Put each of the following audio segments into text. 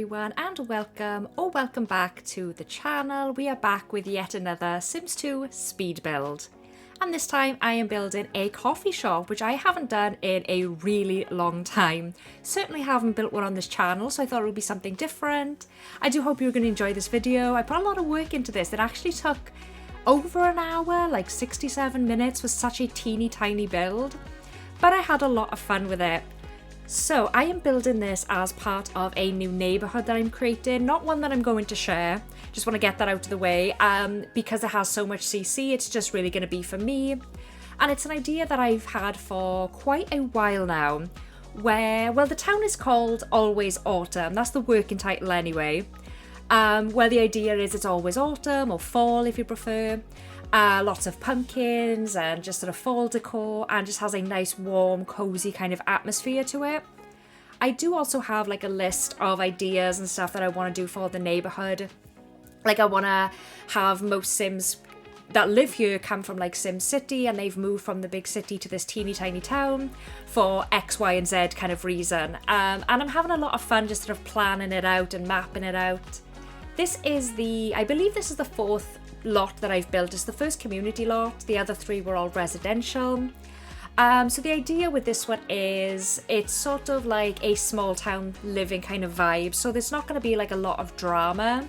everyone, and welcome back to the channel. We are back with yet another Sims 2 speed build. And this time I am building a coffee shop, which I haven't done in a really long time. Certainly haven't built one on this channel, so I thought it would be something different. I do hope you're going to enjoy this video. I put a lot of work into this. It actually took over an hour, like 67 minutes, for such a teeny tiny build. But I had a lot of fun with it. So I am building this as part of a new neighbourhood that I'm creating, not one that I'm going to share. Just want to get that out of the way because it has so much CC, it's just really going to be for me. And it's an idea that I've had for quite a while now, where, well, the town is called Always Autumn. That's the working title anyway. Where the idea is it's always autumn or fall if you prefer. Lots of pumpkins and just sort of fall decor, and just has a nice warm cozy kind of atmosphere to it. I do also have like a list of ideas and stuff that I want to do for the neighborhood. Like I want to have most Sims that live here come from like Sim City, and they've moved from the big city to this teeny tiny town for X, Y and Z kind of reason. And I'm having a lot of fun just sort of planning it out and mapping it out. This is I believe this is the fourth lot that I've built. It's the first community lot. The other three were all residential. So the idea with this one is it's sort of like a small town living kind of vibe. So there's not going to be like a lot of drama.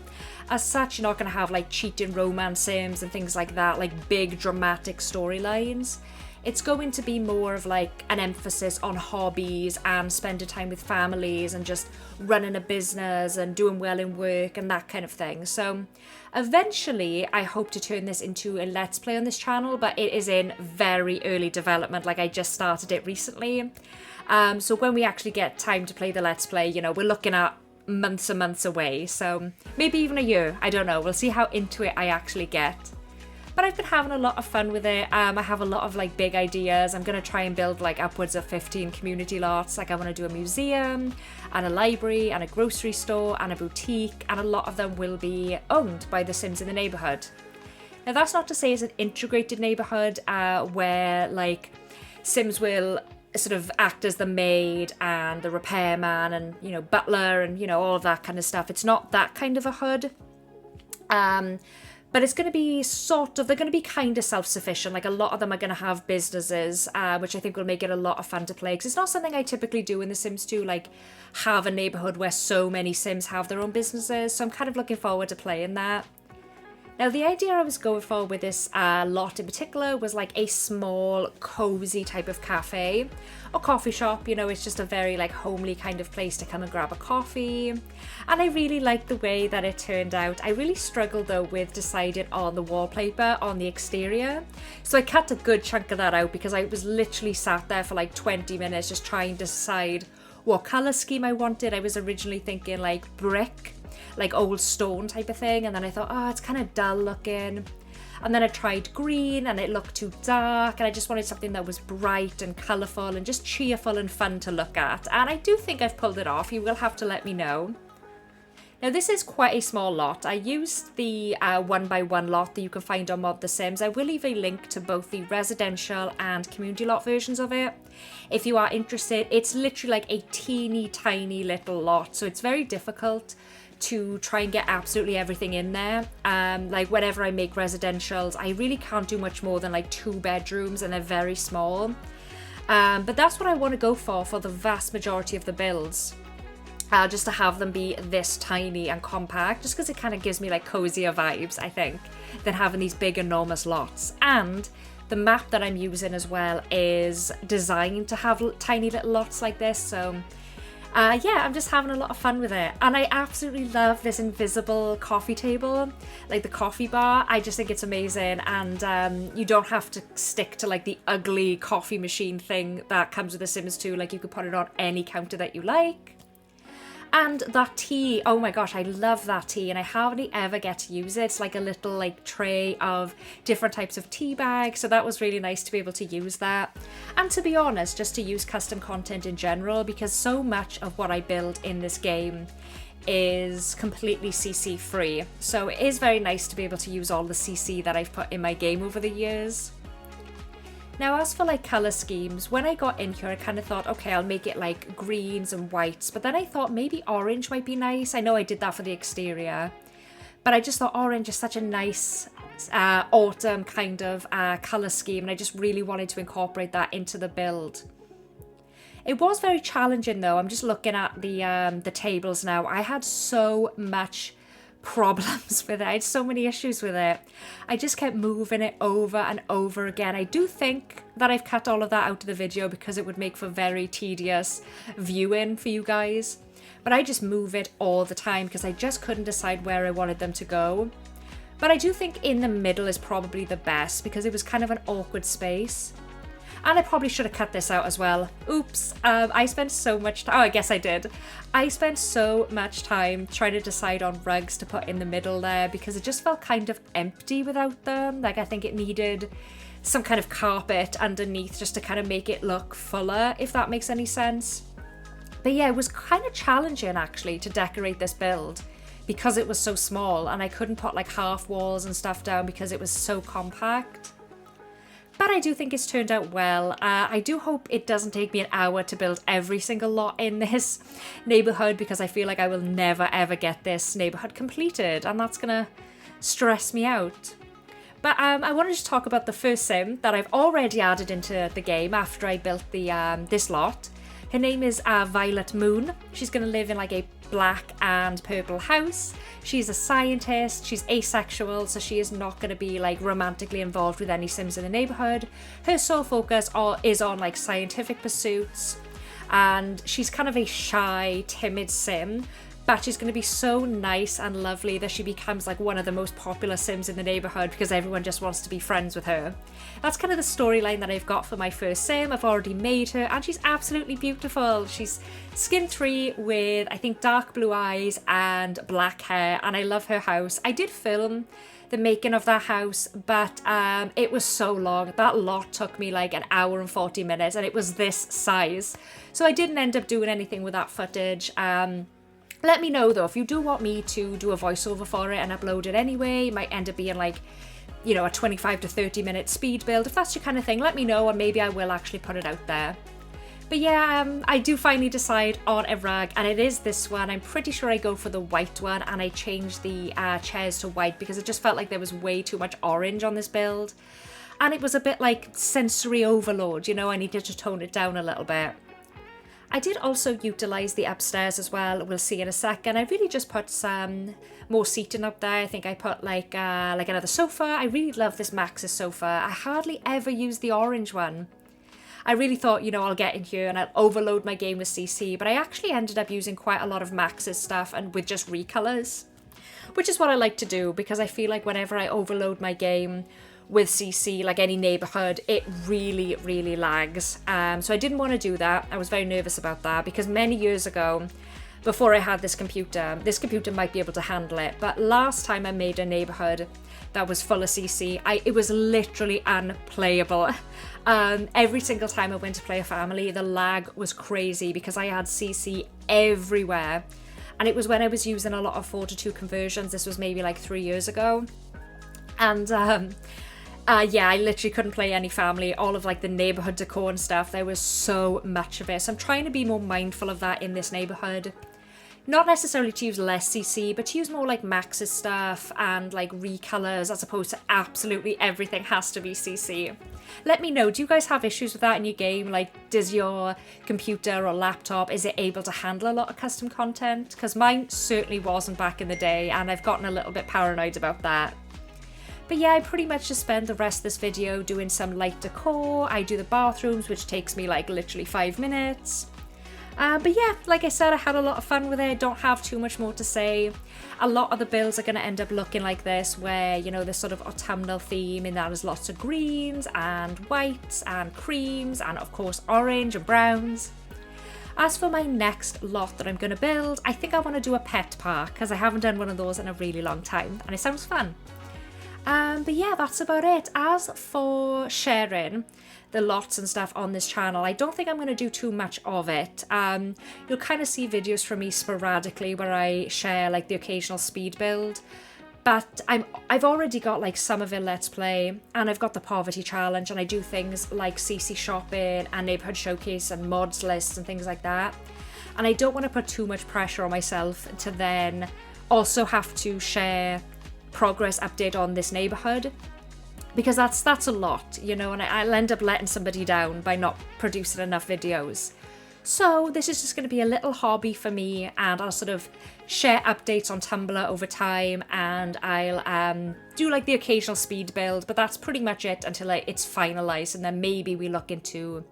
As such, you're not going to have like cheating romance sims and things like that, like big dramatic storylines. It's going to be more of like an emphasis on hobbies and spending time with families and just running a business and doing well in work and that kind of thing. So eventually I hope to turn this into a let's play on this channel, but it is in very early development. Like I just started it recently. So when we actually get time to play the let's play, you know, we're looking at months and months away. So maybe even a year, I don't know. We'll see how into it I actually get. But I've been having a lot of fun with it. I have a lot of like big ideas. I'm going to try and build like upwards of 15 community lots. Like I want to do a museum and a library and a grocery store and a boutique, and a lot of them will be owned by the Sims in the neighbourhood. Now that's not to say it's an integrated neighbourhood where like Sims will sort of act as the maid and the repairman and, you know, butler and, you know, all of that kind of stuff. It's not that kind of a hood. But it's going to be they're going to be kind of self-sufficient. Like a lot of them are going to have businesses, which I think will make it a lot of fun to play. Because it's not something I typically do in The Sims 2, like have a neighbourhood where so many Sims have their own businesses. So I'm kind of looking forward to playing that. Now the idea I was going for with this lot in particular was like a small, cozy type of cafe or coffee shop. You know, it's just a very like homely kind of place to come and grab a coffee. And I really liked the way that it turned out. I really struggled though with deciding on the wallpaper on the exterior. So I cut a good chunk of that out because I was literally sat there for like 20 minutes just trying to decide what colour scheme I wanted. I was originally thinking like brick, like old stone type of thing, and then I thought, oh, it's kind of dull looking. And then I tried green and it looked too dark, and I just wanted something that was bright and colourful and just cheerful and fun to look at. And I do think I've pulled it off. You will have to let me know. Now this is quite a small lot. I used the 1x1 lot that you can find on Mod The Sims. I will leave a link to both the residential and community lot versions of it if you are interested. It's literally like a teeny tiny little lot, so it's very difficult to try and get absolutely everything in there. Like whenever I make residentials, I really can't do much more than like 2 bedrooms, and they're very small. But that's what I want to go for the vast majority of the builds. Just to have them be this tiny and compact, just because it kind of gives me like cozier vibes, I think, than having these big enormous lots. And the map that I'm using as well is designed to have tiny little lots like this, so yeah, I'm just having a lot of fun with it. And I absolutely love this invisible coffee table, like the coffee bar. I just think it's amazing, and you don't have to stick to like the ugly coffee machine thing that comes with The Sims 2. Like you could put it on any counter that you like. And that tea, oh my gosh, I love that tea, and I hardly ever get to use it. It's like a little like tray of different types of tea bags, so that was really nice to be able to use that. And to be honest, just to use custom content in general, because so much of what I build in this game is completely CC free. So it is very nice to be able to use all the CC that I've put in my game over the years. Now, as for like colour schemes, when I got in here, I kind of thought, okay, I'll make it like greens and whites, but then I thought maybe orange might be nice. I know I did that for the exterior, but I just thought orange is such a nice autumn kind of colour scheme, and I just really wanted to incorporate that into the build. It was very challenging though. I'm just looking at the tables now. I had so much problems with it. I had so many issues with it. I just kept moving it over and over again. I do think that I've cut all of that out of the video because it would make for very tedious viewing for you guys. But I just move it all the time because I just couldn't decide where I wanted them to go. But I do think in the middle is probably the best because it was kind of an awkward space. And I probably should have cut this out as well. Oops. I spent so much time. Oh, I guess I did. I spent so much time trying to decide on rugs to put in the middle there because it just felt kind of empty without them. Like I think it needed some kind of carpet underneath just to kind of make it look fuller, if that makes any sense. But yeah, it was kind of challenging actually to decorate this build because it was so small and I couldn't put like half walls and stuff down because it was so compact. But I do think it's turned out well. I do hope it doesn't take me an hour to build every single lot in this neighbourhood because I feel like I will never ever get this neighbourhood completed and that's gonna stress me out. But I wanted to talk about the first sim that I've already added into the game after I built the this lot. Her name is Violet Moon. She's going to live in like a black and purple house. She's a scientist, she's asexual, so she is not going to be like romantically involved with any sims in the neighbourhood. Her sole focus is on like scientific pursuits, and she's kind of a shy, timid sim, but she's going to be so nice and lovely that she becomes like one of the most popular sims in the neighbourhood because everyone just wants to be friends with her. That's kind of the storyline that I've got for my first sim. I've already made her and she's absolutely beautiful. She's skin 3 with I think dark blue eyes and black hair, and I love her house. I did film the making of that house, but it was so long. That lot took me like an hour and 40 minutes and it was this size. So I didn't end up doing anything with that footage. Let me know though, if you do want me to do a voiceover for it and upload it anyway. It might end up being like, you know, a 25 to 30 minute speed build. If that's your kind of thing, let me know and maybe I will actually put it out there. But yeah, I do finally decide on a rug and it is this one. I'm pretty sure I go for the white one and I changed the chairs to white because it just felt like there was way too much orange on this build. And it was a bit like sensory overload, you know, I needed to tone it down a little bit. I did also utilise the upstairs as well, we'll see in a second. I really just put some more seating up there. I think I put like another sofa. I really love this Max's sofa. I hardly ever use the orange one. I really thought, you know, I'll get in here and I'll overload my game with CC, but I actually ended up using quite a lot of Max's stuff and with just recolours, which is what I like to do because I feel like whenever I overload my game with CC, like any neighbourhood, it really, really lags. So I didn't want to do that. I was very nervous about that because many years ago, before I had this computer might be able to handle it. But last time I made a neighbourhood that was full of CC, it was literally unplayable. Every single time I went to play a family, the lag was crazy because I had CC everywhere. And it was when I was using a lot of 4:2 conversions. This was maybe like 3 years ago. And yeah, I literally couldn't play any family, all of like the neighbourhood decor and stuff. There was so much of it. So I'm trying to be more mindful of that in this neighbourhood. Not necessarily to use less CC, but to use more like Max's stuff and like recolours as opposed to absolutely everything has to be CC. Let me know, do you guys have issues with that in your game? Like, does your computer or laptop, is it able to handle a lot of custom content? Because mine certainly wasn't back in the day and I've gotten a little bit paranoid about that. But yeah, I pretty much just spend the rest of this video doing some light decor. I do the bathrooms, which takes me like literally 5 minutes. But yeah, like I said, I had a lot of fun with it. Don't have too much more to say. A lot of the builds are going to end up looking like this, where, you know, this sort of autumnal theme, and there's lots of greens and whites and creams and of course orange and browns. As for my next lot that I'm going to build, I think I want to do a pet park because I haven't done one of those in a really long time and it sounds fun. But yeah, that's about it. As for sharing the lots and stuff on this channel, I don't think I'm going to do too much of it. You'll kind of see videos from me sporadically where I share like the occasional speed build, But I've already got like Somerville Let's Play, and I've got the Poverty Challenge, and I do things like CC Shopping and Neighbourhood Showcase and mods lists and things like that. And I don't want to put too much pressure on myself to then also have to share progress update on this neighbourhood, because that's a lot, you know, and I'll end up letting somebody down by not producing enough videos. So this is just going to be a little hobby for me, and I'll sort of share updates on Tumblr over time, and I'll do like the occasional speed build, but that's pretty much it until it's finalised, and then maybe we look into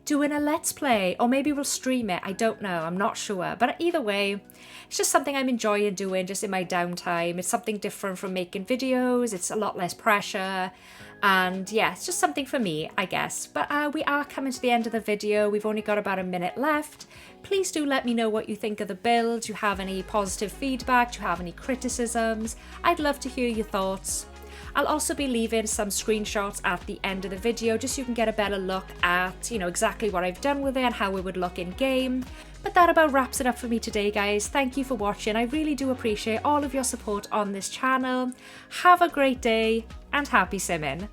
doing a Let's Play, or maybe we'll stream it. I don't know, I'm not sure, but either way, it's just something I'm enjoying doing just in my downtime. It's something different from making videos, it's a lot less pressure, and yeah, it's just something for me, I guess. But we are coming to the end of the video. We've only got about a minute left. Please do let me know what you think of the build. Do you have any positive feedback? Do you have any criticisms? I'd love to hear your thoughts. I'll also be leaving some screenshots at the end of the video just so you can get a better look at, you know, exactly what I've done with it and how it would look in game. But that about wraps it up for me today, guys. Thank you for watching. I really do appreciate all of your support on this channel. Have a great day and happy simming.